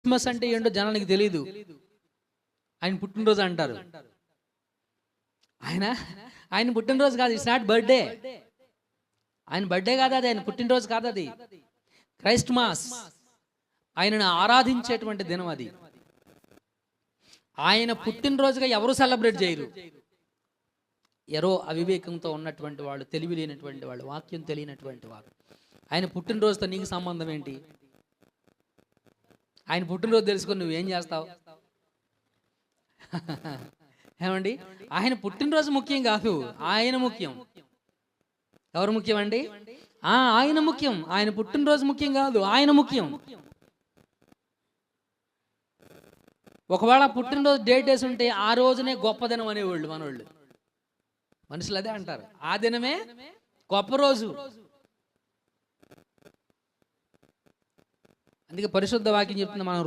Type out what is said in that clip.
Christmas అంటే ఏంటో జనానికి తెలియదు. ఆయన పుట్టినరోజు అంటారు. ఆయన పుట్టినరోజు కాదు, ఇట్స్ నాట్ బర్త్డే. ఆయన బర్త్డే కాదు అది, ఆయన పుట్టినరోజు కాదు అది. క్రైస్ట్ మాస్, ఆయనను ఆరాధించేటువంటి దినం అది. ఆయన పుట్టినరోజుగా ఎవరు సెలబ్రేట్ చేయరు. ఎరో అవివేకంతో ఉన్నటువంటి వాళ్ళు, తెలివి లేనటువంటి వాళ్ళు, వాక్యం తెలియనటువంటి వారు. ఆయన పుట్టినరోజుతో నీకు సంబంధం ఏంటి? ఆయన పుట్టినరోజు తెలుసుకొని నువ్వేం చేస్తావు? ఏమండి, ఆయన పుట్టినరోజు ముఖ్యం కాదు, ఆయన ముఖ్యం. ఎవరు ముఖ్యం అండి? ఆయన ముఖ్యం. ఆయన పుట్టినరోజు ముఖ్యం కాదు, ఆయన ముఖ్యం. ఒకవేళ పుట్టినరోజు డేట్ వేసి ఉంటే ఆ రోజునే గొప్ప దినం అనేవాళ్ళు మనోళ్ళు. మనుషులు అదే అంటారు, ఆ దినమే గొప్ప రోజు. అందుకే పరిశుద్ధ వాక్యం చెప్తుంది, మనం